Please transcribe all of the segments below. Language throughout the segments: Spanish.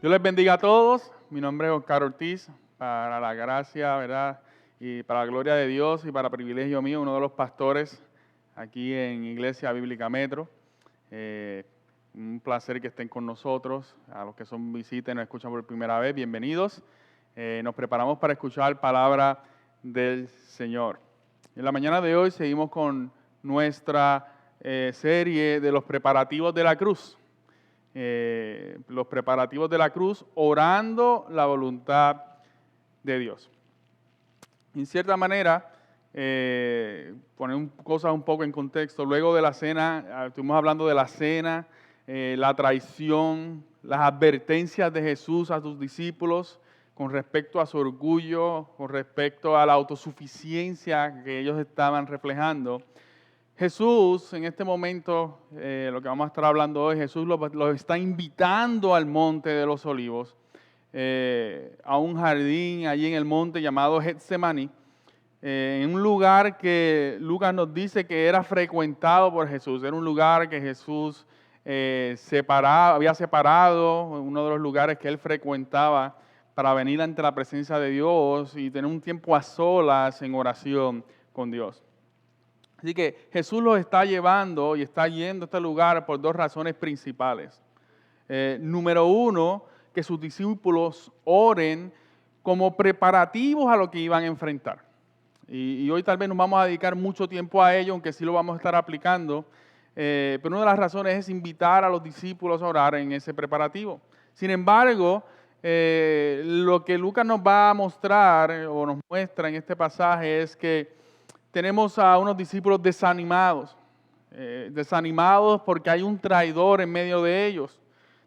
Dios les bendiga a todos. Mi nombre es Oscar Ortiz. Para la gracia, ¿verdad? Y para la gloria de Dios y para privilegio mío, uno de los pastores aquí en Iglesia Bíblica Metro. Un placer que estén con nosotros. A los que son visitas y nos escuchan por primera vez, bienvenidos. Nos preparamos para escuchar palabra del Señor. En la mañana de hoy seguimos con nuestra serie de los preparativos de la cruz. Los preparativos de la cruz, orando la voluntad de Dios. En cierta manera, poner cosas un poco en contexto, luego de la cena, estuvimos hablando de la cena, la traición, las advertencias de Jesús a sus discípulos con respecto a su orgullo, con respecto a la autosuficiencia que ellos estaban reflejando. Jesús, en este momento, lo que vamos a estar hablando hoy, Jesús los está invitando al Monte de los Olivos, a un jardín allí en el monte llamado Getsemaní, en un lugar que Lucas nos dice que era frecuentado por Jesús. Era un lugar que Jesús había separado, uno de los lugares que él frecuentaba para venir ante la presencia de Dios y tener un tiempo a solas en oración con Dios. Así que Jesús los está llevando y está yendo a este lugar por dos razones principales. Número uno, que sus discípulos oren como preparativos a lo que iban a enfrentar. Y hoy tal vez nos vamos a dedicar mucho tiempo a ello, aunque sí lo vamos a estar aplicando. Pero una de las razones es invitar a los discípulos a orar en ese preparativo. Sin embargo, lo que Lucas nos va a mostrar o nos muestra en este pasaje es que tenemos a unos discípulos desanimados, desanimados porque hay un traidor en medio de ellos,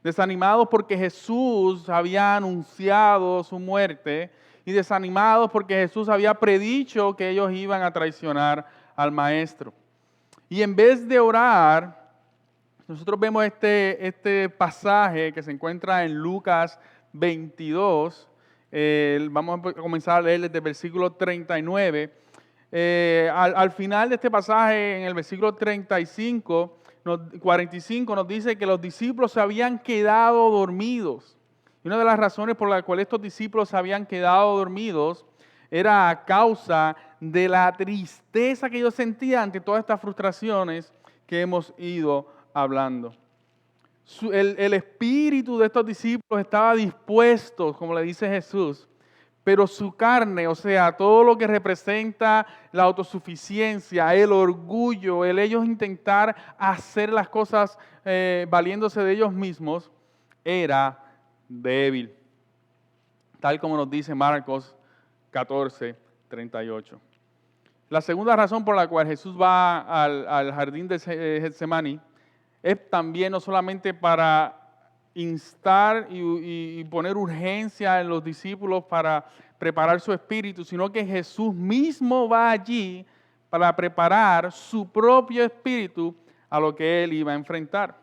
desanimados porque Jesús había anunciado su muerte y desanimados porque Jesús había predicho que ellos iban a traicionar al Maestro. Y en vez de orar, nosotros vemos este pasaje que se encuentra en Lucas 22, vamos a comenzar a leer desde el versículo 39. Al final de este pasaje, en el versículo 45 nos dice que los discípulos se habían quedado dormidos. Y una de las razones por las cuales estos discípulos se habían quedado dormidos era a causa de la tristeza que ellos sentían ante todas estas frustraciones que hemos ido hablando. El espíritu de estos discípulos estaba dispuesto, como le dice Jesús, pero su carne, o sea, todo lo que representa la autosuficiencia, el orgullo, el ellos intentar hacer las cosas valiéndose de ellos mismos, era débil. Tal como nos dice Marcos 14:38. La segunda razón por la cual Jesús va al jardín de Getsemaní es también no solamente para instar y poner urgencia en los discípulos para preparar su espíritu, sino que Jesús mismo va allí para preparar su propio espíritu a lo que él iba a enfrentar.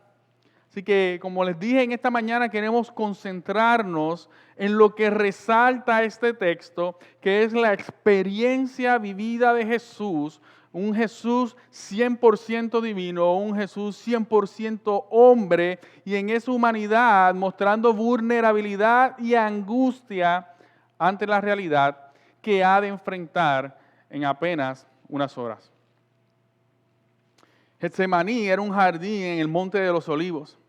Así que, como les dije en esta mañana, queremos concentrarnos en lo que resalta este texto, que es la experiencia vivida de Jesús, un Jesús 100% divino, un Jesús 100% hombre, y en esa humanidad mostrando vulnerabilidad y angustia ante la realidad que ha de enfrentar en apenas unas horas. Getsemaní era un jardín en el Monte de los Olivos.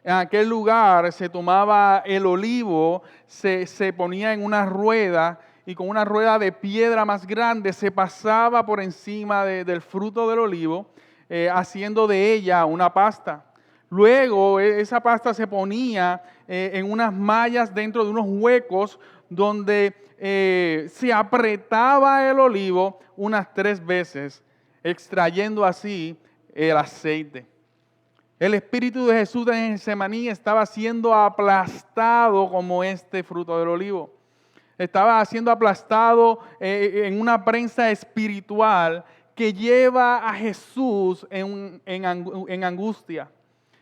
En aquel lugar se tomaba el olivo, se ponía en una rueda y con una rueda de piedra más grande se pasaba por encima del fruto del olivo, haciendo de ella una pasta. Luego esa pasta se ponía en unas mallas dentro de unos huecos donde se apretaba el olivo unas 3 veces, extrayendo así el aceite. El Espíritu de Jesús en Getsemaní estaba siendo aplastado como este fruto del olivo. Estaba siendo aplastado en una prensa espiritual que lleva a Jesús en angustia,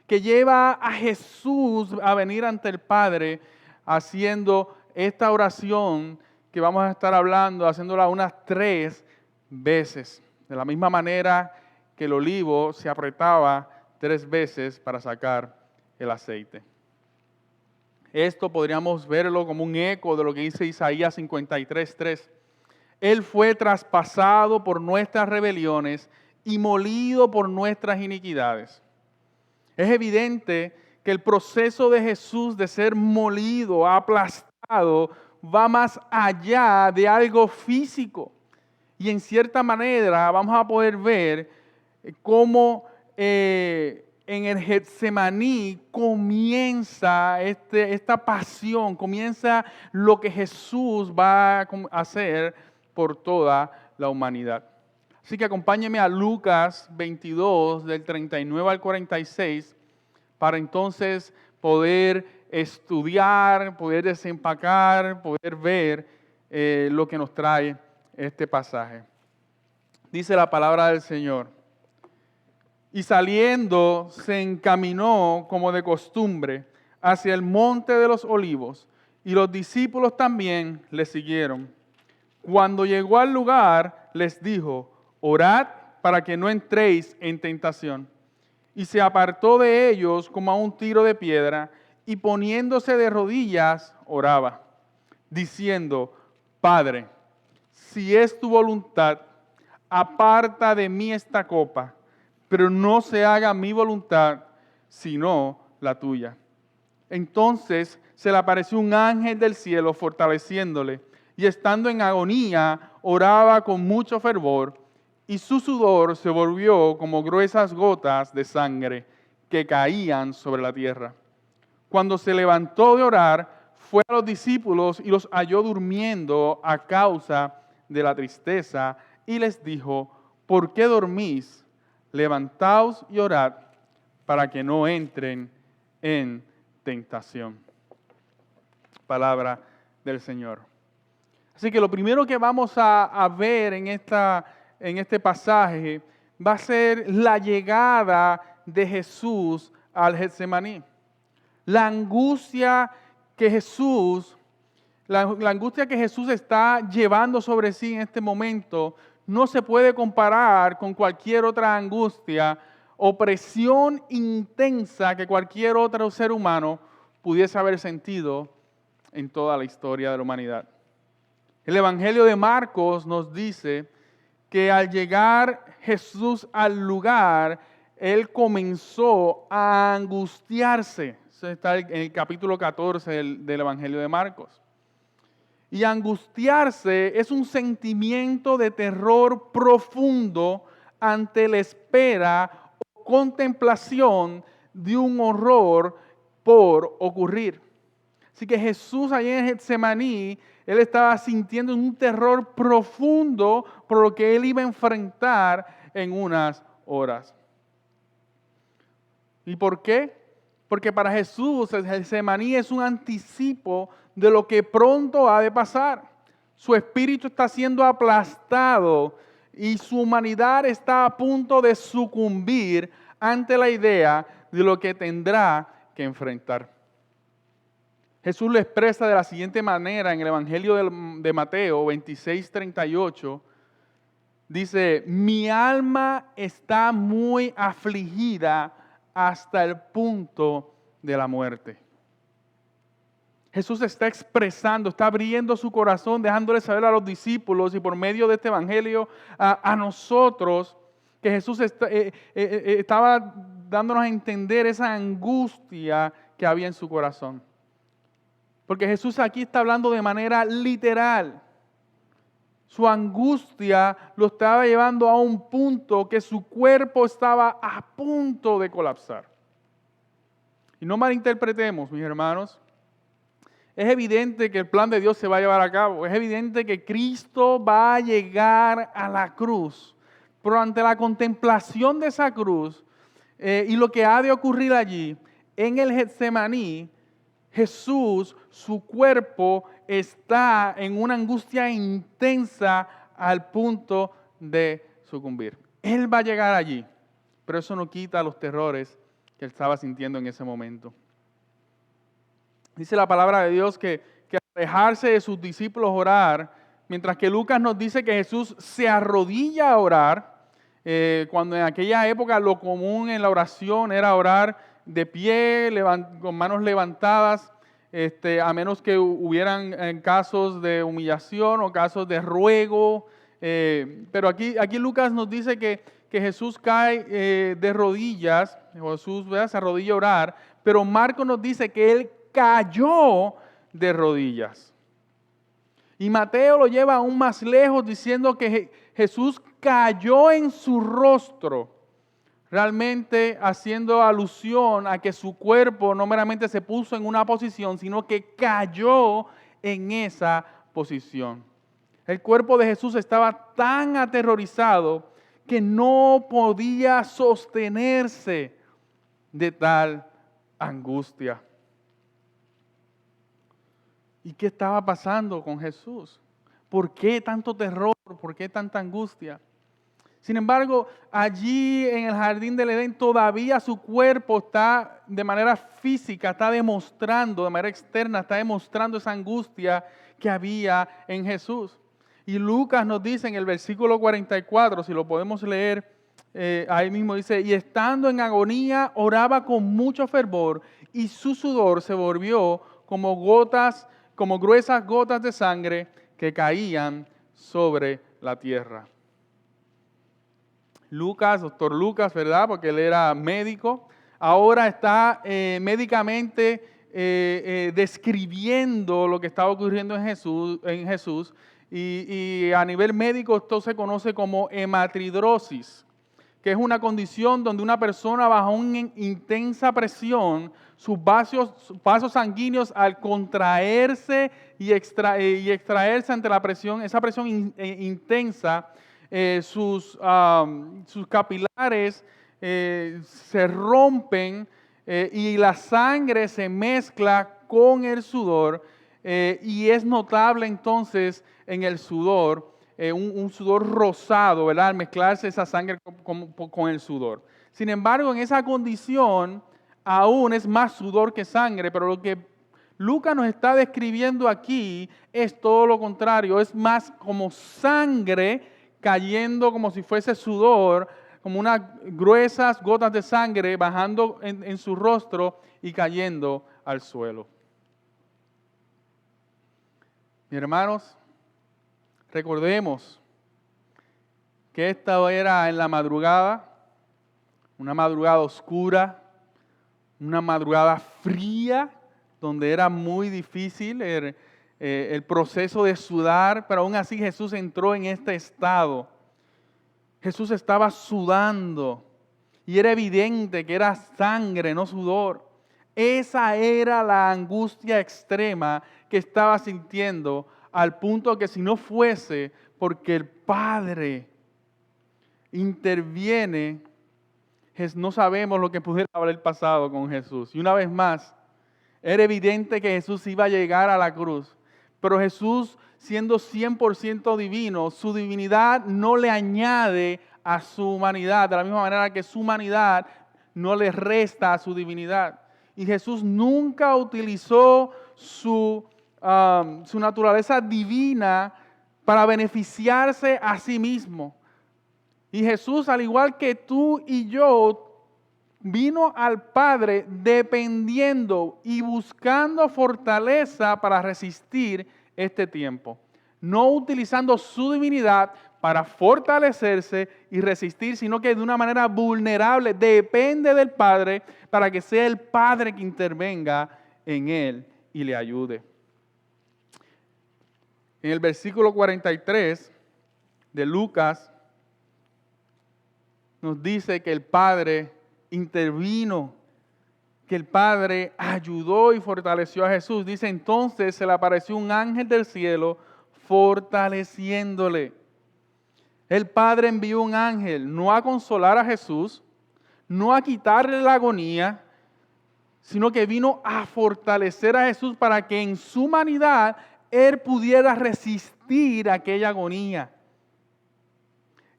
que lleva a Jesús a venir ante el Padre haciendo esta oración que vamos a estar hablando, haciéndola unas 3 veces. De la misma manera que el olivo se apretaba 3 veces para sacar el aceite. Esto podríamos verlo como un eco de lo que dice Isaías 53:3. Él fue traspasado por nuestras rebeliones y molido por nuestras iniquidades. Es evidente que el proceso de Jesús de ser molido, aplastado, va más allá de algo físico. Y en cierta manera vamos a poder ver cómo en el Getsemaní comienza esta pasión, comienza lo que Jesús va a hacer por toda la humanidad. Así que acompáñeme a Lucas 22, del 39 al 46, para entonces poder estudiar, poder desempacar, poder ver lo que nos trae este pasaje. Dice la palabra del Señor: y saliendo se encaminó como de costumbre hacia el monte de los olivos, y los discípulos también le siguieron. Cuando llegó al lugar, les dijo: orad para que no entréis en tentación. Y se apartó de ellos como a un tiro de piedra, y poniéndose de rodillas, oraba, diciendo: Padre, si es tu voluntad, aparta de mí esta copa, pero no se haga mi voluntad, sino la tuya. Entonces se le apareció un ángel del cielo fortaleciéndole, y estando en agonía, oraba con mucho fervor, y su sudor se volvió como gruesas gotas de sangre que caían sobre la tierra. Cuando se levantó de orar, fue a los discípulos y los halló durmiendo a causa de la tristeza, y les dijo: ¿por qué dormís? Levantaos y orad para que no entren en tentación. Palabra del Señor. Así que lo primero que vamos a ver en este pasaje va a ser la llegada de Jesús al Getsemaní. La angustia que Jesús está llevando sobre sí en este momento no se puede comparar con cualquier otra angustia o presión intensa que cualquier otro ser humano pudiese haber sentido en toda la historia de la humanidad. El Evangelio de Marcos nos dice que al llegar Jesús al lugar, Él comenzó a angustiarse. Eso está en el capítulo 14 del Evangelio de Marcos. Y angustiarse es un sentimiento de terror profundo ante la espera o contemplación de un horror por ocurrir. Así que Jesús allá en Getsemaní, Él estaba sintiendo un terror profundo por lo que Él iba a enfrentar en unas horas. ¿Y por qué? Porque para Jesús el Getsemaní es un anticipo de lo que pronto ha de pasar. Su espíritu está siendo aplastado y su humanidad está a punto de sucumbir ante la idea de lo que tendrá que enfrentar. Jesús lo expresa de la siguiente manera en el Evangelio de Mateo 26:38. Dice: mi alma está muy afligida hasta el punto de la muerte. Jesús está expresando, está abriendo su corazón, dejándole saber a los discípulos y por medio de este Evangelio a nosotros, que Jesús estaba dándonos a entender esa angustia que había en su corazón. Porque Jesús aquí está hablando de manera literal. Su angustia lo estaba llevando a un punto que su cuerpo estaba a punto de colapsar. Y no malinterpretemos, mis hermanos. Es evidente que el plan de Dios se va a llevar a cabo. Es evidente que Cristo va a llegar a la cruz. Pero ante la contemplación de esa cruz y lo que ha de ocurrir allí, en el Getsemaní, Jesús, su cuerpo está en una angustia intensa al punto de sucumbir. Él va a llegar allí, pero eso no quita los terrores que él estaba sintiendo en ese momento. Dice la palabra de Dios que al alejarse de sus discípulos orar, mientras que Lucas nos dice que Jesús se arrodilla a orar, cuando en aquella época lo común en la oración era orar de pie, con manos levantadas. a menos que hubieran casos de humillación o casos de ruego. Pero aquí Lucas nos dice que Jesús cae de rodillas, Jesús, ¿verdad?, se arrodilla a orar, pero Marcos nos dice que Él cayó de rodillas. Y Mateo lo lleva aún más lejos diciendo que Jesús cayó en su rostro, realmente haciendo alusión a que su cuerpo no meramente se puso en una posición, sino que cayó en esa posición. El cuerpo de Jesús estaba tan aterrorizado que no podía sostenerse de tal angustia. ¿Y qué estaba pasando con Jesús? ¿Por qué tanto terror? ¿Por qué tanta angustia? Sin embargo, allí en el jardín del Edén todavía su cuerpo está de manera física, está demostrando, de manera externa, está demostrando esa angustia que había en Jesús. Y Lucas nos dice en el versículo 44, si lo podemos leer, ahí mismo dice, y estando en agonía oraba con mucho fervor y su sudor se volvió como gruesas gotas de sangre que caían sobre la tierra. Doctor Lucas, ¿verdad? Porque él era médico, ahora está médicamente describiendo lo que estaba ocurriendo en Jesús y a nivel médico esto se conoce como hematidrosis, que es una condición donde una persona bajo una intensa presión, sus vasos sanguíneos al contraerse y extraerse ante la presión, esa presión intensa, sus capilares se rompen y la sangre se mezcla con el sudor y es notable entonces en el sudor un sudor rosado, ¿verdad?, al mezclarse esa sangre con el sudor. Sin embargo, en esa condición aún es más sudor que sangre, pero lo que Lucas nos está describiendo aquí es todo lo contrario, es más como sangre cayendo como si fuese sudor, como unas gruesas gotas de sangre bajando en su rostro y cayendo al suelo. Mis hermanos, recordemos que esta era en la madrugada, una madrugada oscura, una madrugada fría, donde era muy difícil el proceso de sudar, pero aún así Jesús entró en este estado. Jesús estaba sudando y era evidente que era sangre, no sudor. Esa era la angustia extrema que estaba sintiendo, al punto que si no fuese porque el Padre interviene, no sabemos lo que pudiera haber pasado con Jesús. Y una vez más, era evidente que Jesús iba a llegar a la cruz, pero Jesús, siendo 100% divino, su divinidad no le añade a su humanidad, de la misma manera que su humanidad no le resta a su divinidad. Y Jesús nunca utilizó su naturaleza divina para beneficiarse a sí mismo. Y Jesús, al igual que tú y yo, vino al Padre dependiendo y buscando fortaleza para resistir este tiempo. No utilizando su divinidad para fortalecerse y resistir, sino que de una manera vulnerable depende del Padre para que sea el Padre que intervenga en él y le ayude. En el versículo 43 de Lucas nos dice que el Padre intervino, que el Padre ayudó y fortaleció a Jesús. Dice, entonces se le apareció un ángel del cielo fortaleciéndole. El Padre envió un ángel no a consolar a Jesús, no a quitarle la agonía, sino que vino a fortalecer a Jesús para que en su humanidad Él pudiera resistir aquella agonía.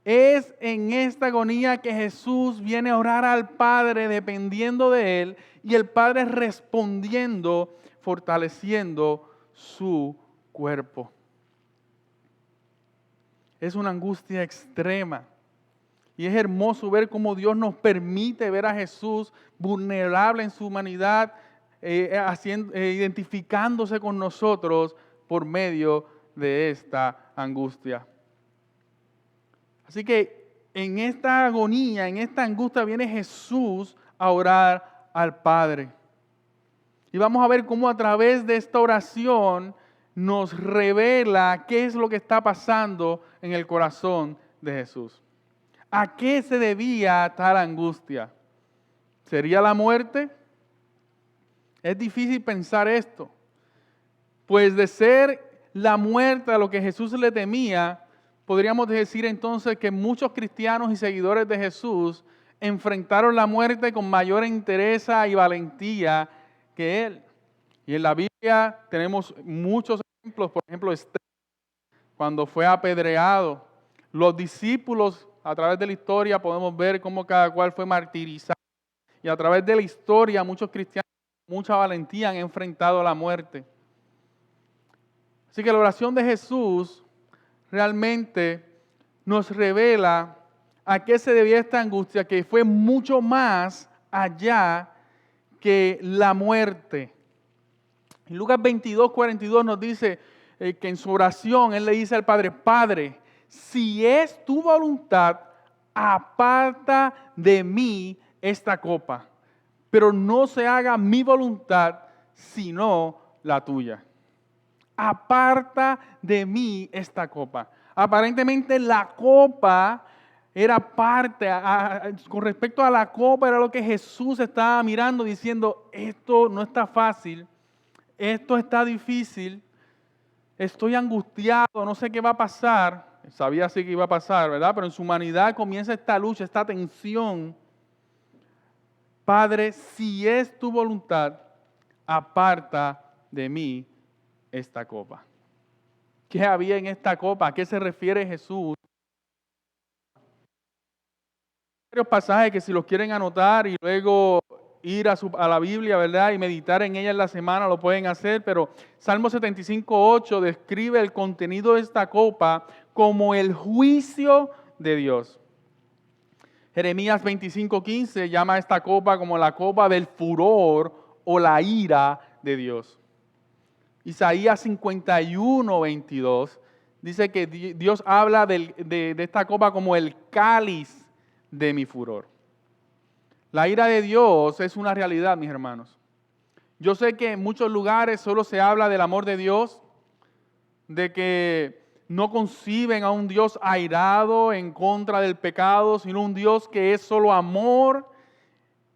Es en esta agonía que Jesús viene a orar al Padre dependiendo de Él y el Padre respondiendo, fortaleciendo su cuerpo. Es una angustia extrema y es hermoso ver cómo Dios nos permite ver a Jesús vulnerable en su humanidad, identificándose con nosotros por medio de esta angustia. Así que en esta agonía, en esta angustia, viene Jesús a orar al Padre. Y vamos a ver cómo a través de esta oración nos revela qué es lo que está pasando en el corazón de Jesús. ¿A qué se debía tal angustia? ¿Sería la muerte? Es difícil pensar esto, pues de ser la muerte a lo que Jesús le temía, podríamos decir entonces que muchos cristianos y seguidores de Jesús enfrentaron la muerte con mayor entereza y valentía que Él. Y en la Biblia tenemos muchos ejemplos, por ejemplo, Esteban, cuando fue apedreado. Los discípulos, a través de la historia, podemos ver cómo cada cual fue martirizado. Y a través de la historia, muchos cristianos con mucha valentía han enfrentado la muerte. Así que la oración de Jesús realmente nos revela a qué se debía esta angustia, que fue mucho más allá que la muerte. En Lucas 22:42 nos dice que en su oración Él le dice al Padre: Padre, si es tu voluntad, aparta de mí esta copa, pero no se haga mi voluntad, sino la tuya. Aparta de mí esta copa. Aparentemente la copa era parte, con respecto a la copa era lo que Jesús estaba mirando diciendo: esto no está fácil, esto está difícil, estoy angustiado, no sé qué va a pasar. Sabía sí que iba a pasar, ¿verdad? Pero en su humanidad comienza esta lucha, esta tensión. Padre, si es tu voluntad, aparta de mí esta copa. ¿Qué había en esta copa? ¿A qué se refiere Jesús? Hay varios pasajes que si los quieren anotar y luego ir a la Biblia, ¿verdad? Y meditar en ella en la semana, lo pueden hacer, pero Salmo 75:8 describe el contenido de esta copa como el juicio de Dios. Jeremías 25:15 llama a esta copa como la copa del furor o la ira de Dios. Isaías 51:22 dice que Dios habla de esta copa como el cáliz de mi furor. La ira de Dios es una realidad, mis hermanos. Yo sé que en muchos lugares solo se habla del amor de Dios, de que no conciben a un Dios airado en contra del pecado, sino un Dios que es solo amor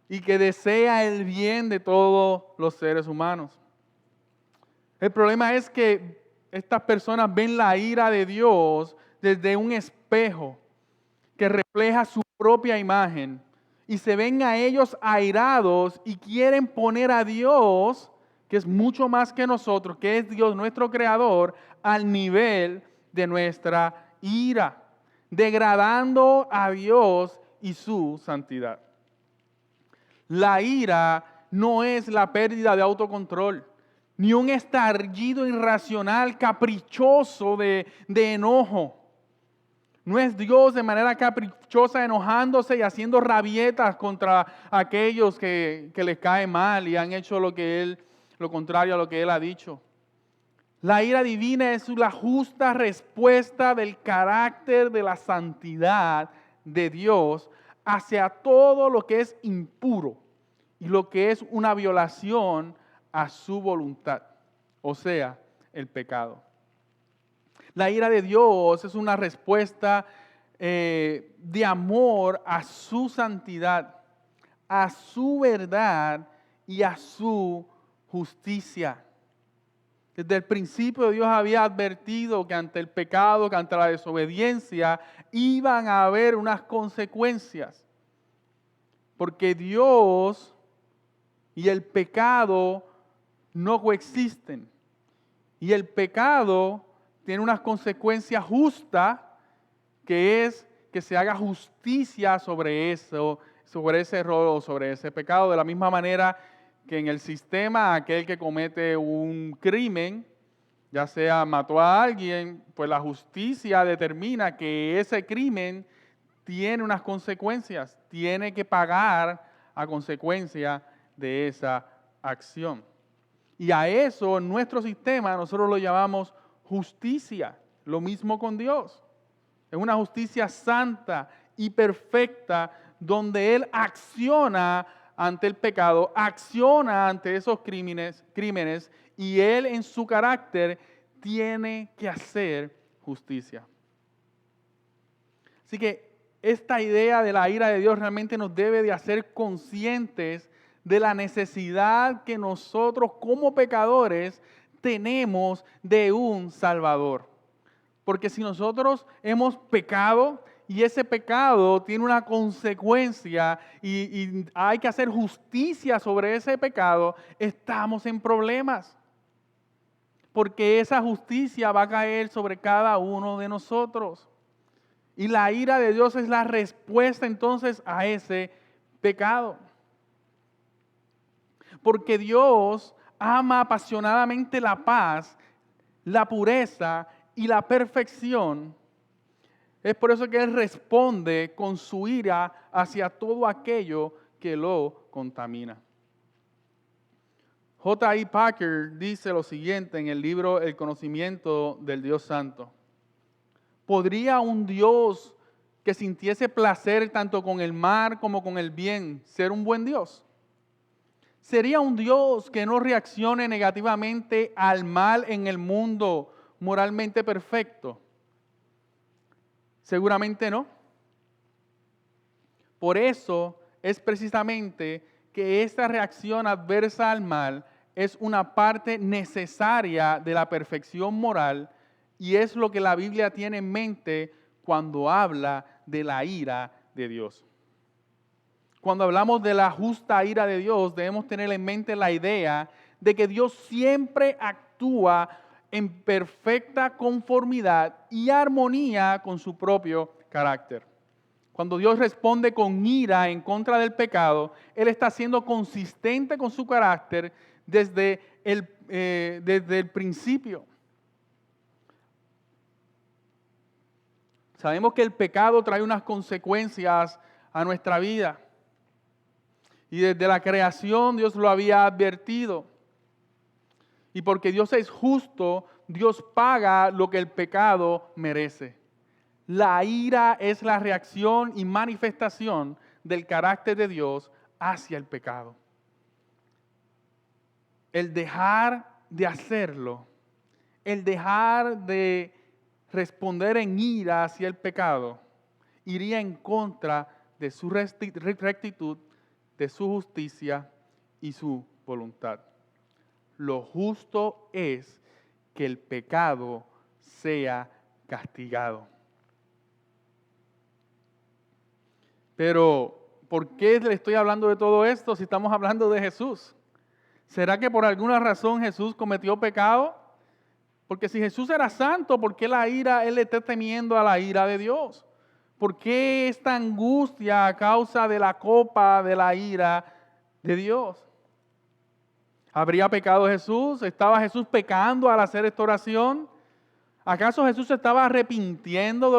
y que desea el bien de todos los seres humanos. El problema es que estas personas ven la ira de Dios desde un espejo que refleja su propia imagen y se ven a ellos airados y quieren poner a Dios, que es mucho más que nosotros, que es Dios nuestro creador, al nivel de nuestra ira, degradando a Dios y su santidad. La ira no es la pérdida de autocontrol, ni un estallido irracional, caprichoso de enojo. No es Dios de manera caprichosa enojándose y haciendo rabietas contra aquellos que les cae mal y han hecho lo contrario a lo que Él ha dicho. La ira divina es la justa respuesta del carácter de la santidad de Dios hacia todo lo que es impuro y lo que es una violación a su voluntad, o sea, el pecado. La ira de Dios es una respuesta de amor a su santidad, a su verdad y a su justicia. Desde el principio Dios había advertido que ante el pecado, que ante la desobediencia, iban a haber unas consecuencias. Porque Dios y el pecado no coexisten. Y el pecado tiene unas consecuencias justas, que es que se haga justicia sobre eso, sobre ese error o sobre ese pecado. De la misma manera que en el sistema, aquel que comete un crimen, ya sea mató a alguien, pues la justicia determina que ese crimen tiene unas consecuencias, tiene que pagar a consecuencia de esa acción. Y a eso, en nuestro sistema, nosotros lo llamamos justicia. Lo mismo con Dios. Es una justicia santa y perfecta donde Él acciona ante el pecado, acciona ante esos crímenes y Él en su carácter tiene que hacer justicia. Así que esta idea de la ira de Dios realmente nos debe de hacer conscientes de la necesidad que nosotros como pecadores tenemos de un Salvador. Porque si nosotros hemos pecado y ese pecado tiene una consecuencia y hay que hacer justicia sobre ese pecado, estamos en problemas. Porque esa justicia va a caer sobre cada uno de nosotros. Y la ira de Dios es la respuesta entonces a ese pecado. Porque Dios ama apasionadamente la paz, la pureza y la perfección. Es por eso que Él responde con su ira hacia todo aquello que lo contamina. J.I. Packer dice lo siguiente en el libro El conocimiento del Dios Santo. ¿Podría un Dios que sintiese placer tanto con el mal como con el bien ser un buen Dios? ¿Sería un Dios que no reaccione negativamente al mal en el mundo moralmente perfecto? Seguramente no. Por eso es precisamente que esta reacción adversa al mal es una parte necesaria de la perfección moral y es lo que la Biblia tiene en mente cuando habla de la ira de Dios. Cuando hablamos de la justa ira de Dios, debemos tener en mente la idea de que Dios siempre actúa en perfecta conformidad y armonía con su propio carácter. Cuando Dios responde con ira en contra del pecado, Él está siendo consistente con su carácter desde el principio. Sabemos que el pecado trae unas consecuencias a nuestra vida. Y desde la creación Dios lo había advertido. Y porque Dios es justo, Dios paga lo que el pecado merece. La ira es la reacción y manifestación del carácter de Dios hacia el pecado. El dejar de hacerlo, el dejar de responder en ira hacia el pecado, iría en contra de su rectitud, de su justicia y su voluntad. Lo justo es que el pecado sea castigado. Pero, ¿por qué le estoy hablando de todo esto si estamos hablando de Jesús? ¿Será que por alguna razón Jesús cometió pecado? Porque si Jesús era santo, ¿por qué Él le está temiendo a la ira de Dios? ¿Por qué esta angustia a causa de la copa de la ira de Dios? ¿Habría pecado Jesús? ¿Estaba Jesús pecando al hacer esta oración? ¿Acaso Jesús se estaba arrepintiendo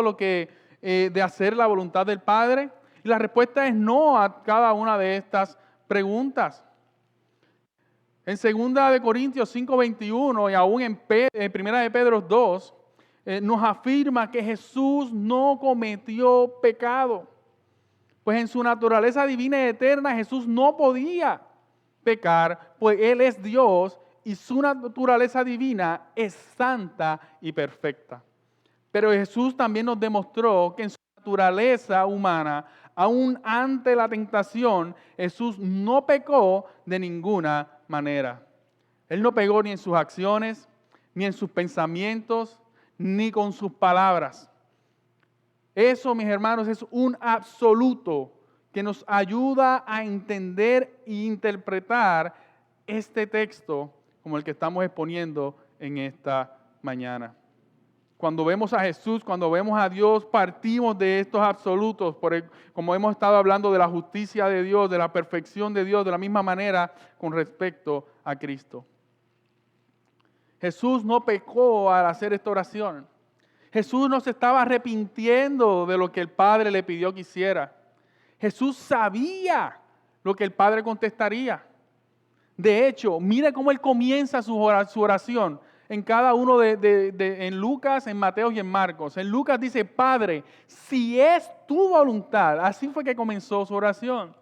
de hacer la voluntad del Padre? Y la respuesta es no a cada una de estas preguntas. En 2 Corintios 5:21 y aún en 1 Pedro 2, nos afirma que Jesús no cometió pecado. Pues en su naturaleza divina y eterna Jesús no podía pecar, pues Él es Dios y su naturaleza divina es santa y perfecta. Pero Jesús también nos demostró que en su naturaleza humana, aún ante la tentación, Jesús no pecó de ninguna manera. Él no pecó ni en sus acciones, ni en sus pensamientos, ni con sus palabras. Eso, mis hermanos, es un absoluto que nos ayuda a entender e interpretar este texto como el que estamos exponiendo en esta mañana. Cuando vemos a Jesús, cuando vemos a Dios, partimos de estos absolutos, como hemos estado hablando de la justicia de Dios, de la perfección de Dios, de la misma manera con respecto a Cristo. Jesús no pecó al hacer esta oración. Jesús no se estaba arrepintiendo de lo que el Padre le pidió que hiciera. Jesús sabía lo que el Padre contestaría. De hecho, mire cómo él comienza su oración en cada uno en Lucas, en Mateo y en Marcos. En Lucas dice, Padre, si es tu voluntad. Así fue que comenzó su oración.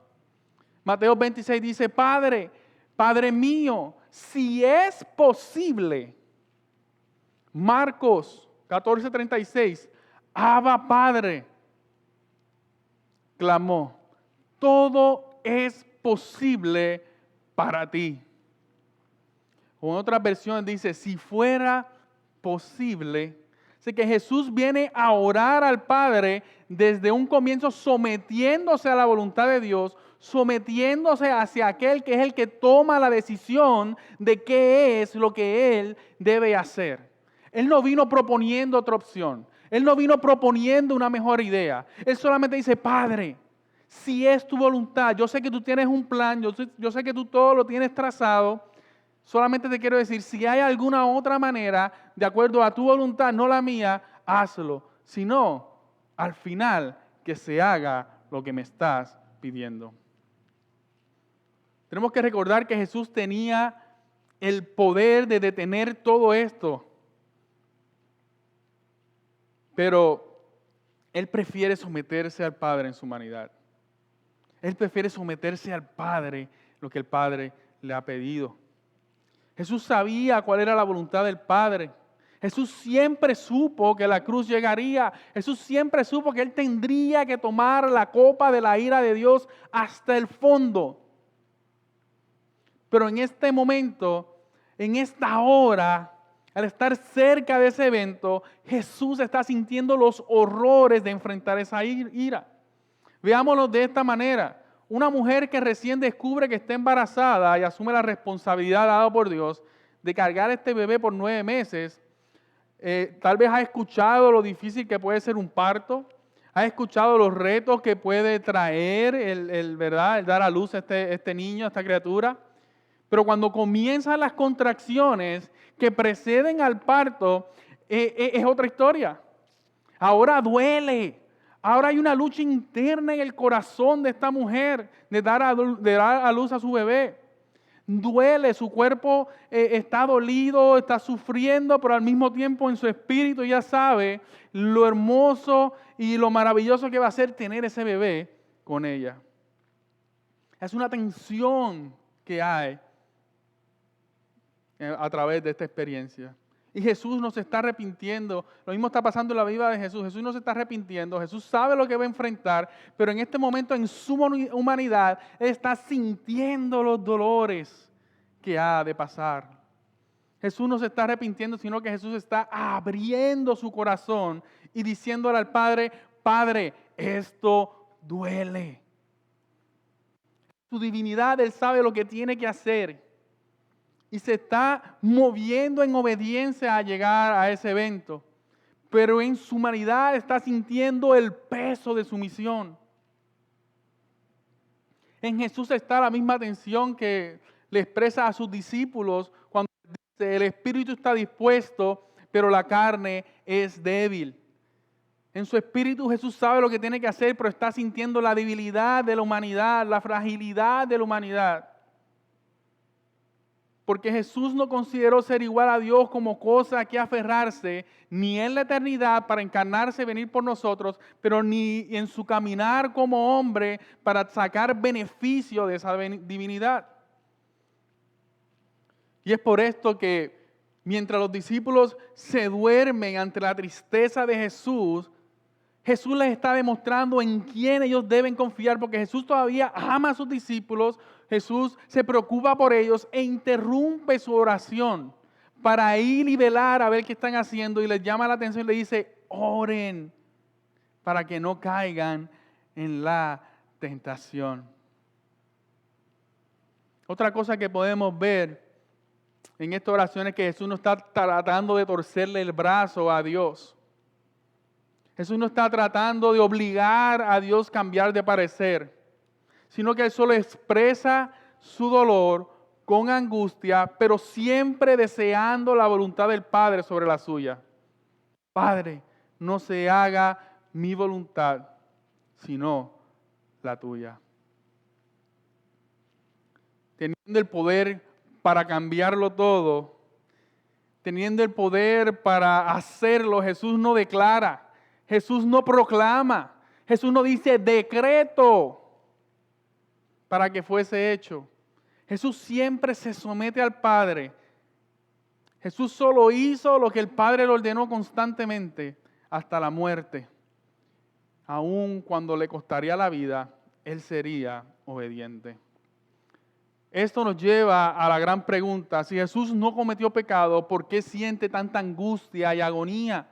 Mateo 26 dice, Padre, Padre mío, si es posible. Marcos 14:36, Abba Padre, clamó, todo es posible para ti. O en otras versiones dice, si fuera posible. Así que Jesús viene a orar al Padre desde un comienzo sometiéndose a la voluntad de Dios, sometiéndose hacia aquel que es el que toma la decisión de qué es lo que Él debe hacer. Él no vino proponiendo otra opción. Él no vino proponiendo una mejor idea. Él solamente dice, Padre, si es tu voluntad, yo sé que tú tienes un plan, yo sé que tú todo lo tienes trazado. Solamente te quiero decir, si hay alguna otra manera, de acuerdo a tu voluntad, no la mía, hazlo. Si no, al final, que se haga lo que me estás pidiendo. Tenemos que recordar que Jesús tenía el poder de detener todo esto. Pero Él prefiere someterse al Padre en su humanidad. Él prefiere someterse al Padre, lo que el Padre le ha pedido. Jesús sabía cuál era la voluntad del Padre. Jesús siempre supo que la cruz llegaría. Jesús siempre supo que Él tendría que tomar la copa de la ira de Dios hasta el fondo. Pero en este momento, en esta hora, al estar cerca de ese evento, Jesús está sintiendo los horrores de enfrentar esa ira. Veámoslo de esta manera. Una mujer que recién descubre que está embarazada y asume la responsabilidad dada por Dios de cargar a este bebé por 9 meses, tal vez ha escuchado lo difícil que puede ser un parto, ha escuchado los retos que puede traer el dar a luz a este niño, a esta criatura. Pero cuando comienzan las contracciones que preceden al parto, es otra historia. Ahora duele. Ahora hay una lucha interna en el corazón de esta mujer de dar a luz a su bebé. Duele, su cuerpo está dolido, está sufriendo, pero al mismo tiempo en su espíritu ya sabe lo hermoso y lo maravilloso que va a ser tener ese bebé con ella. Es una tensión que hay a través de esta experiencia. Y Jesús no se está arrepintiendo. Lo mismo está pasando en la vida de Jesús. Jesús no se está arrepintiendo. Jesús sabe lo que va a enfrentar. Pero en este momento, en su humanidad, Él está sintiendo los dolores que ha de pasar. Jesús no se está arrepintiendo, sino que Jesús está abriendo su corazón y diciéndole al Padre, Padre, esto duele. Su divinidad, Él sabe lo que tiene que hacer. Y se está moviendo en obediencia a llegar a ese evento. Pero en su humanidad está sintiendo el peso de su misión. En Jesús está la misma tensión que le expresa a sus discípulos cuando dice, el espíritu está dispuesto, pero la carne es débil. En su espíritu Jesús sabe lo que tiene que hacer, pero está sintiendo la debilidad de la humanidad, la fragilidad de la humanidad. Porque Jesús no consideró ser igual a Dios como cosa a que aferrarse, ni en la eternidad para encarnarse y venir por nosotros, pero ni en su caminar como hombre para sacar beneficio de esa divinidad. Y es por esto que mientras los discípulos se duermen ante la tristeza de Jesús, Jesús les está demostrando en quién ellos deben confiar, porque Jesús todavía ama a sus discípulos, Jesús se preocupa por ellos e interrumpe su oración para ir y velar a ver qué están haciendo y les llama la atención y les dice, oren para que no caigan en la tentación. Otra cosa que podemos ver en esta oración es que Jesús no está tratando de torcerle el brazo a Dios. Jesús no está tratando de obligar a Dios a cambiar de parecer, sino que Él solo expresa su dolor con angustia, pero siempre deseando la voluntad del Padre sobre la suya. Padre, no se haga mi voluntad, sino la tuya. teniendo el poder para cambiarlo todo, teniendo el poder para hacerlo, Jesús no declara, Jesús no proclama, Jesús no dice decreto para que fuese hecho. Jesús siempre se somete al Padre. Jesús solo hizo lo que el Padre le ordenó constantemente hasta la muerte. Aun cuando le costaría la vida, Él sería obediente. Esto nos lleva a la gran pregunta: si Jesús no cometió pecado, ¿por qué siente tanta angustia y agonía?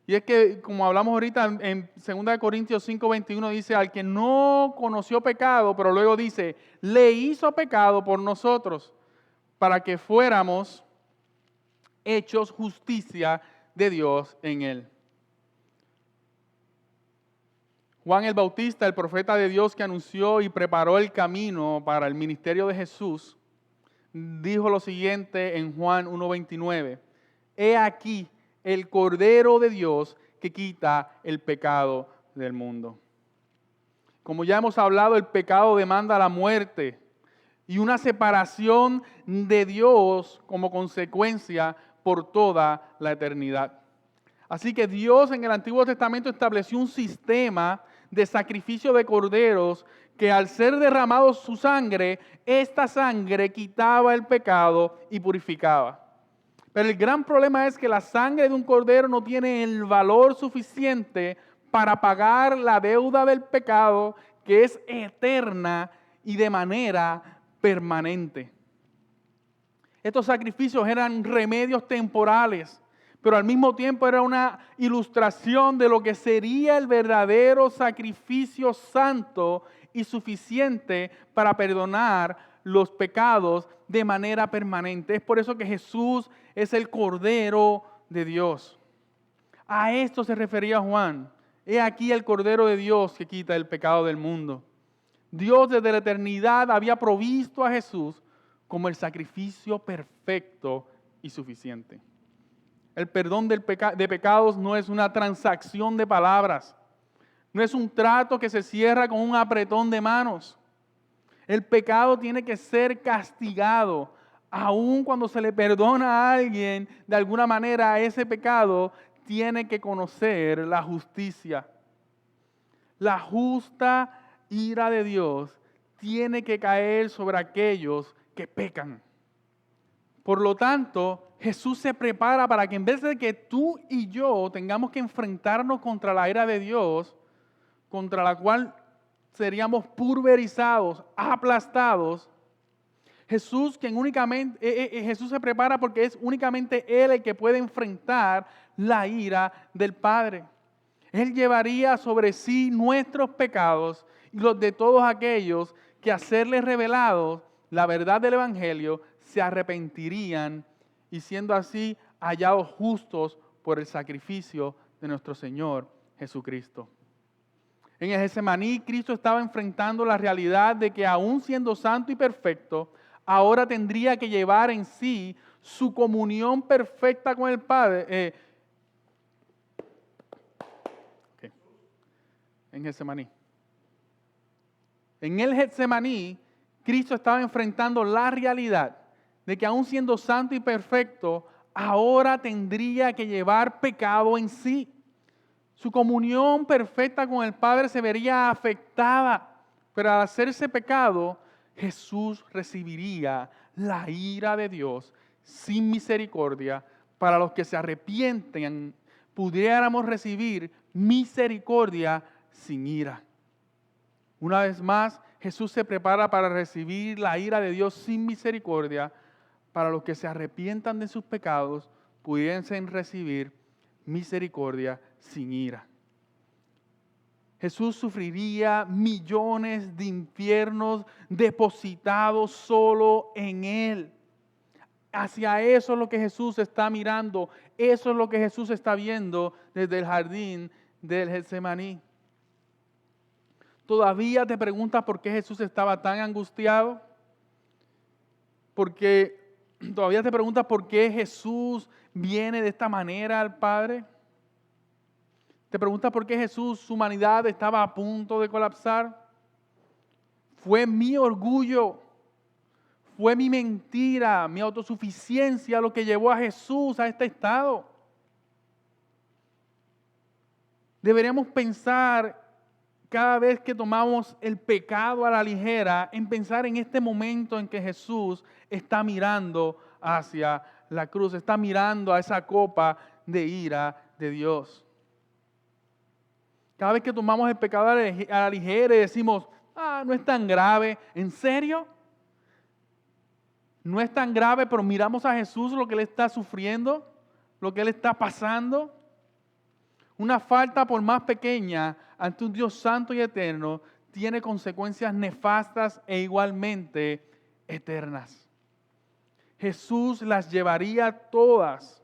Y es que, como hablamos ahorita en 2 Corintios 5:21, dice: al que no conoció pecado, pero luego dice, le hizo pecado por nosotros, para que fuéramos hechos justicia de Dios en él. Juan el Bautista, el profeta de Dios que anunció y preparó el camino para el ministerio de Jesús, dijo lo siguiente en Juan 1:29: he aquí el Cordero de Dios que quita el pecado del mundo. Como ya hemos hablado, el pecado demanda la muerte y una separación de Dios como consecuencia por toda la eternidad. Así que Dios en el Antiguo Testamento estableció un sistema de sacrificio de corderos que, al ser derramado su sangre, esta sangre quitaba el pecado y purificaba. Pero el gran problema es que la sangre de un cordero no tiene el valor suficiente para pagar la deuda del pecado, que es eterna y de manera permanente. Estos sacrificios eran remedios temporales, pero al mismo tiempo era una ilustración de lo que sería el verdadero sacrificio santo y suficiente para perdonar los pecados de manera permanente. Es por eso que Jesús es el Cordero de Dios. A esto se refería Juan. He aquí el Cordero de Dios que quita el pecado del mundo. Dios desde la eternidad había provisto a Jesús como el sacrificio perfecto y suficiente. El perdón de pecados no es una transacción de palabras. No es un trato que se cierra con un apretón de manos. El pecado tiene que ser castigado. Aun cuando se le perdona a alguien, de alguna manera ese pecado tiene que conocer la justicia. La justa ira de Dios tiene que caer sobre aquellos que pecan. Por lo tanto, Jesús se prepara para que, en vez de que tú y yo tengamos que enfrentarnos contra la ira de Dios, contra la cual seríamos pulverizados, aplastados, Jesús se prepara porque es únicamente Él el que puede enfrentar la ira del Padre. Él llevaría sobre sí nuestros pecados y los de todos aquellos que, a serles revelados la verdad del Evangelio, se arrepentirían y, siendo así, hallados justos por el sacrificio de nuestro Señor Jesucristo. En el Getsemaní, Cristo estaba enfrentando la realidad de que, aún siendo santo y perfecto, ahora tendría que llevar en sí su comunión perfecta con el Padre. En Getsemaní. En el Getsemaní, Cristo estaba enfrentando la realidad de que, aún siendo santo y perfecto, ahora tendría que llevar pecado en sí. Su comunión perfecta con el Padre se vería afectada, pero al hacerse pecado, Jesús recibiría la ira de Dios sin misericordia. Para los que se arrepienten, pudiéramos recibir misericordia sin ira. Una vez más, Jesús se prepara para recibir la ira de Dios sin misericordia. Para los que se arrepientan de sus pecados, pudiesen recibir misericordia sin ira. Jesús sufriría millones de infiernos depositados solo en Él. Hacia eso es lo que Jesús está mirando. Eso es lo que Jesús está viendo desde el jardín del Getsemaní. ¿Todavía te preguntas por qué Jesús estaba tan angustiado? ¿Todavía te preguntas por qué Jesús viene de esta manera al Padre? ¿Te preguntas por qué Jesús, su humanidad, estaba a punto de colapsar? Fue mi orgullo, Fue mi mentira, mi autosuficiencia lo que llevó a Jesús a este estado. Deberíamos pensar cada vez que tomamos el pecado a la ligera, en pensar en este momento en que Jesús está mirando hacia la cruz, está mirando a esa copa de ira de Dios. Cada vez que tomamos el pecado a la ligera y decimos, no es tan grave, ¿en serio? No es tan grave, pero miramos a Jesús lo que Él está sufriendo, lo que Él está pasando. Una falta, por más pequeña, ante un Dios santo y eterno, tiene consecuencias nefastas e igualmente eternas. Jesús las llevaría todas.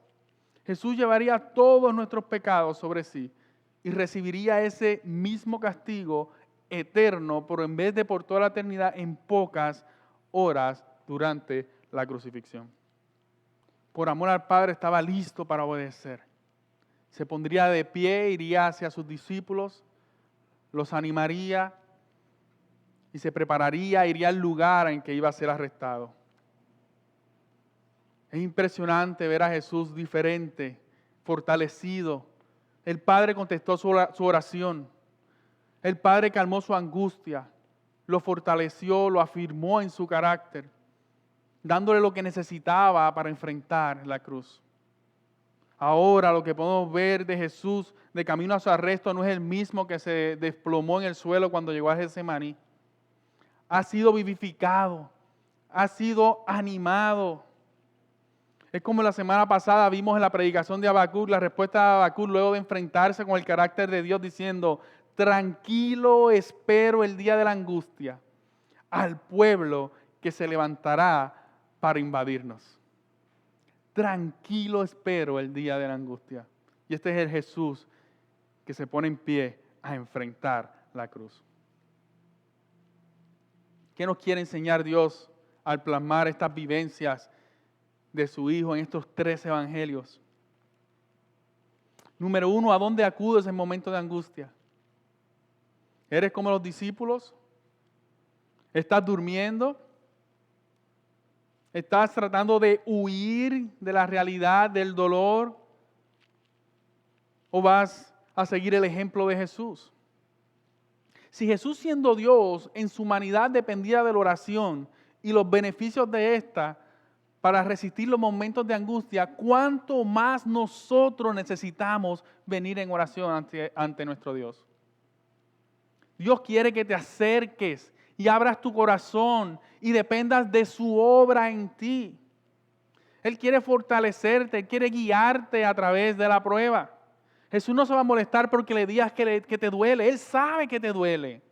Jesús llevaría todos nuestros pecados sobre sí y recibiría ese mismo castigo eterno, pero en vez de por toda la eternidad, en pocas horas durante la crucifixión. Por amor al Padre estaba listo para obedecer. Se pondría de pie, iría hacia sus discípulos, los animaría y se prepararía, iría al lugar en que iba a ser arrestado. Es impresionante ver a Jesús diferente, fortalecido. El Padre contestó su oración. El Padre calmó su angustia, lo fortaleció, lo afirmó en su carácter, dándole lo que necesitaba para enfrentar la cruz. Ahora lo que podemos ver de Jesús de camino a su arresto no es el mismo que se desplomó en el suelo cuando llegó a Getsemaní. Ha sido vivificado, ha sido animado. Es como la semana pasada vimos en la predicación de Habacuc, la respuesta de Habacuc luego de enfrentarse con el carácter de Dios diciendo, tranquilo espero el día de la angustia, al pueblo que se levantará para invadirnos. Tranquilo espero el día de la angustia. Y este es el Jesús que se pone en pie a enfrentar la cruz. ¿Qué nos quiere enseñar Dios al plasmar estas vivencias de su Hijo en estos 3 evangelios? Número 1, ¿a dónde acudes en momentos de angustia? ¿Eres como los discípulos? ¿Estás durmiendo? ¿Estás tratando de huir de la realidad del dolor? ¿O vas a seguir el ejemplo de Jesús? Si Jesús, siendo Dios, en su humanidad dependía de la oración y los beneficios de esta para resistir los momentos de angustia, ¿cuánto más nosotros necesitamos venir en oración ante nuestro Dios? Dios quiere que te acerques y abras tu corazón y dependas de su obra en ti. Él quiere fortalecerte, Él quiere guiarte a través de la prueba. Jesús no se va a molestar porque le digas que te duele. Él sabe que te duele.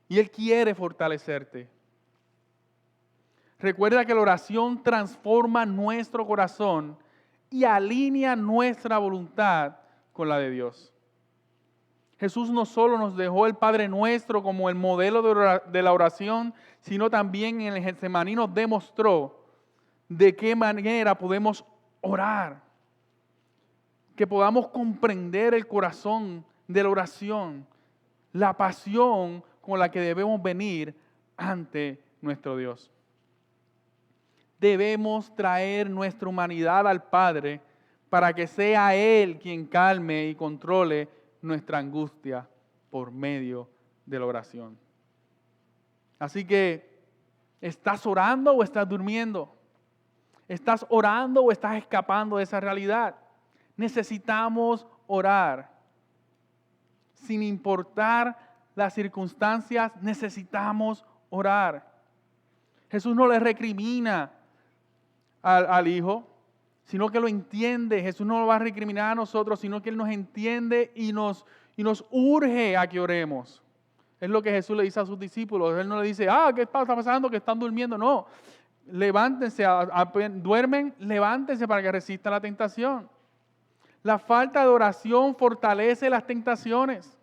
Y Él quiere fortalecerte. Recuerda que la oración transforma nuestro corazón y alinea nuestra voluntad con la de Dios. Jesús no solo nos dejó el Padre Nuestro como el modelo de la oración, sino también en el Getsemaní nos demostró de qué manera podemos orar. Que podamos comprender el corazón de la oración, la pasión con la que debemos venir ante nuestro Dios. Debemos traer nuestra humanidad al Padre para que sea Él quien calme y controle nuestra angustia por medio de la oración. Así que, ¿estás orando o estás durmiendo? ¿Estás orando o estás escapando de esa realidad? Necesitamos orar. Sin importar las circunstancias, necesitamos orar. Jesús no le recrimina al Hijo, sino que lo entiende. Jesús no lo va a recriminar a nosotros, sino que Él nos entiende y nos urge a que oremos. Es lo que Jesús le dice a sus discípulos. Él no le dice, ¿qué está pasando? Que están durmiendo. No, levántense, duermen, levántense para que resistan la tentación. La falta de oración fortalece las tentaciones.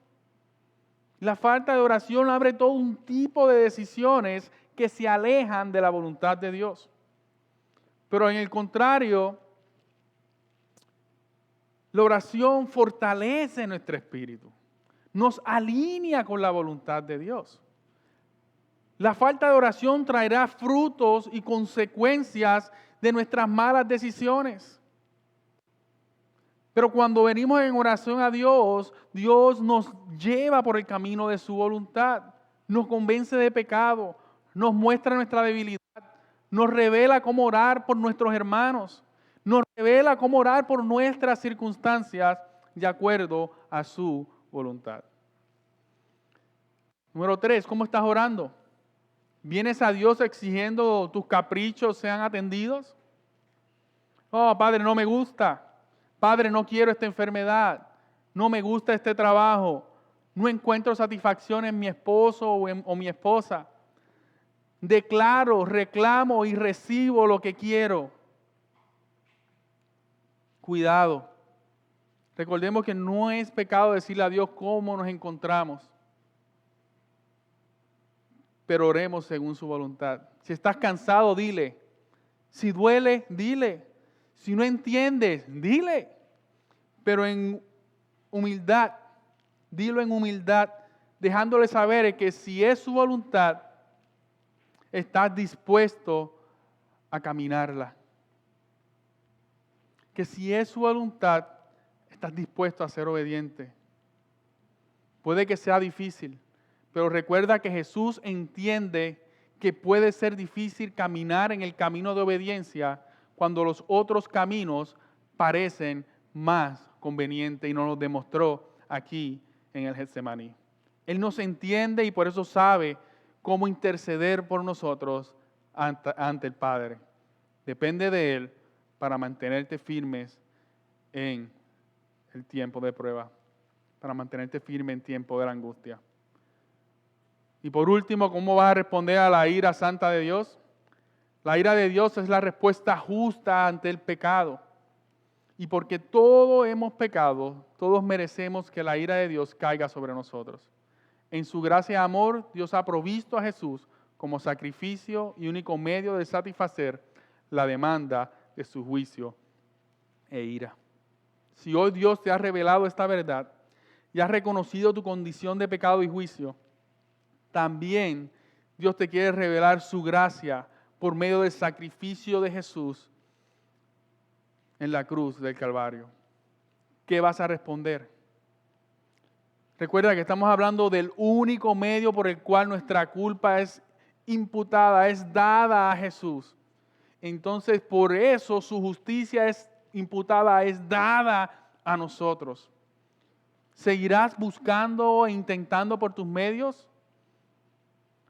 La falta de oración abre todo un tipo de decisiones que se alejan de la voluntad de Dios. Pero en el contrario, la oración fortalece nuestro espíritu, nos alinea con la voluntad de Dios. La falta de oración traerá frutos y consecuencias de nuestras malas decisiones. Pero cuando venimos en oración a Dios, Dios nos lleva por el camino de su voluntad, nos convence de pecado, nos muestra nuestra debilidad, nos revela cómo orar por nuestros hermanos, nos revela cómo orar por nuestras circunstancias de acuerdo a su voluntad. Número 3, ¿cómo estás orando? ¿Vienes a Dios exigiendo tus caprichos sean atendidos? Oh, Padre, no me gusta. Padre, no quiero esta enfermedad. No me gusta este trabajo. No encuentro satisfacción en mi esposo o mi esposa. Declaro, reclamo y recibo lo que quiero. Cuidado. Recordemos que no es pecado decirle a Dios cómo nos encontramos. Pero oremos según su voluntad. Si estás cansado, dile. Si duele, dile. Si no entiendes, dile. Pero en humildad, dilo en humildad, dejándole saber que si es su voluntad, estás dispuesto a caminarla. Que si es su voluntad, estás dispuesto a ser obediente. Puede que sea difícil, pero recuerda que Jesús entiende que puede ser difícil caminar en el camino de obediencia cuando los otros caminos parecen más convenientes, y nos lo demostró aquí en el Getsemaní. Él nos entiende y por eso sabe cómo interceder por nosotros ante el Padre. Depende de Él para mantenerte firmes en el tiempo de prueba, para mantenerte firme en tiempo de la angustia. Y por último, ¿cómo vas a responder a la ira santa de Dios? La ira de Dios es la respuesta justa ante el pecado. Y porque todos hemos pecado, todos merecemos que la ira de Dios caiga sobre nosotros. En su gracia y amor, Dios ha provisto a Jesús como sacrificio y único medio de satisfacer la demanda de su juicio e ira. Si hoy Dios te ha revelado esta verdad y has reconocido tu condición de pecado y juicio, también Dios te quiere revelar su gracia por medio del sacrificio de Jesús en la cruz del Calvario. ¿Qué vas a responder? Recuerda que estamos hablando del único medio por el cual nuestra culpa es imputada, es dada a Jesús. Entonces, por eso su justicia es imputada, es dada a nosotros. ¿Seguirás buscando e intentando por tus medios?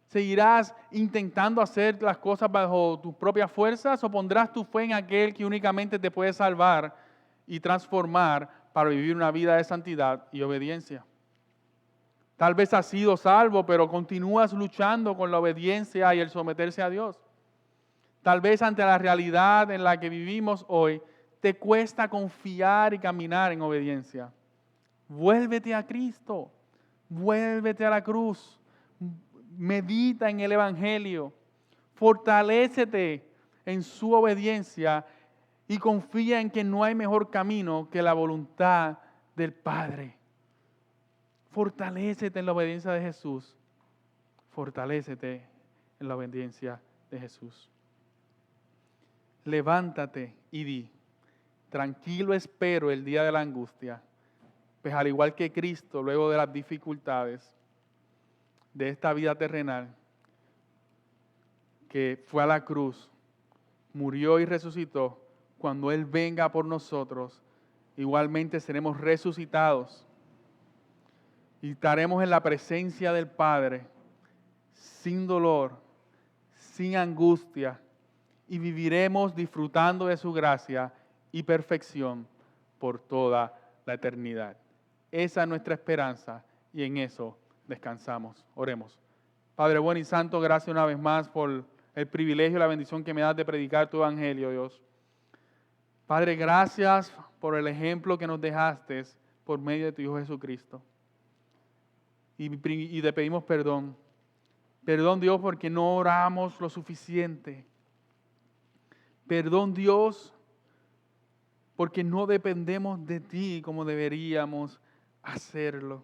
¿Seguirás intentando hacer las cosas bajo tus propias fuerzas o pondrás tu fe en aquel que únicamente te puede salvar y transformar para vivir una vida de santidad y obediencia? Tal vez has sido salvo, pero continúas luchando con la obediencia y el someterse a Dios. Tal vez ante la realidad en la que vivimos hoy, te cuesta confiar y caminar en obediencia. Vuélvete a Cristo, vuélvete a la cruz. Medita en el Evangelio, fortalécete en su obediencia y confía en que no hay mejor camino que la voluntad del Padre. Fortalécete en la obediencia de Jesús. Fortalécete en la obediencia de Jesús. Levántate y di, tranquilo espero el día de la angustia, pues al igual que Cristo, luego de las dificultades de esta vida terrenal, que fue a la cruz, murió y resucitó, cuando Él venga por nosotros, igualmente seremos resucitados y estaremos en la presencia del Padre, sin dolor, sin angustia, y viviremos disfrutando de su gracia y perfección por toda la eternidad. Esa es nuestra esperanza y en eso descansamos. Oremos. Padre bueno y santo, gracias una vez más por el privilegio y la bendición que me das de predicar tu evangelio, Dios. Padre, gracias por el ejemplo que nos dejaste por medio de tu Hijo Jesucristo. Y te pedimos perdón. Perdón, Dios, porque no oramos lo suficiente. Perdón, Dios, porque no dependemos de ti como deberíamos hacerlo.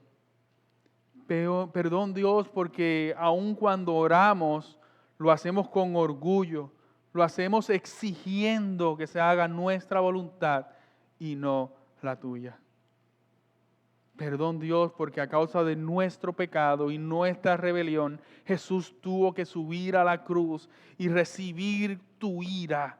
Perdón, Dios, porque aun cuando oramos, lo hacemos con orgullo, lo hacemos exigiendo que se haga nuestra voluntad y no la tuya. Perdón, Dios, porque a causa de nuestro pecado y nuestra rebelión, Jesús tuvo que subir a la cruz y recibir tu ira,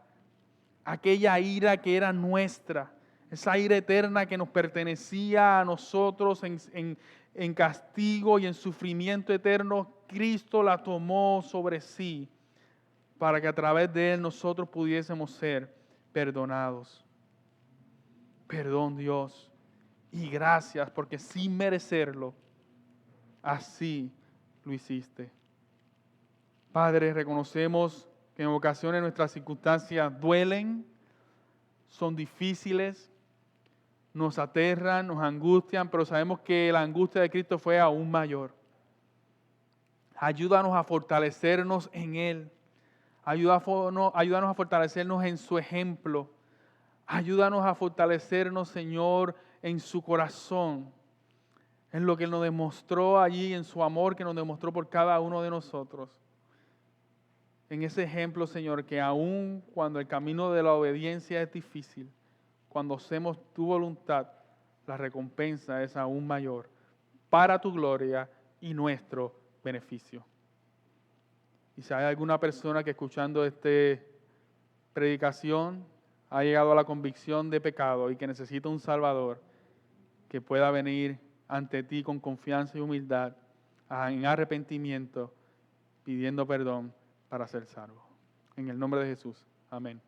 aquella ira que era nuestra, esa ira eterna que nos pertenecía a nosotros en castigo y en sufrimiento eterno. Cristo la tomó sobre sí para que a través de Él nosotros pudiésemos ser perdonados. Perdón, Dios, y gracias porque sin merecerlo, así lo hiciste. Padre, reconocemos que en ocasiones nuestras circunstancias duelen, son difíciles, nos aterran, nos angustian, pero sabemos que la angustia de Cristo fue aún mayor. Ayúdanos a fortalecernos en Él. Ayúdanos a fortalecernos en su ejemplo. Ayúdanos a fortalecernos, Señor, en su corazón, en lo que Él nos demostró allí, en su amor que nos demostró por cada uno de nosotros. En ese ejemplo, Señor, que aún cuando el camino de la obediencia es difícil, cuando hacemos tu voluntad, la recompensa es aún mayor para tu gloria y nuestro beneficio. Y si hay alguna persona que escuchando esta predicación ha llegado a la convicción de pecado y que necesita un Salvador, que pueda venir ante ti con confianza y humildad, en arrepentimiento, pidiendo perdón para ser salvo. En el nombre de Jesús. Amén.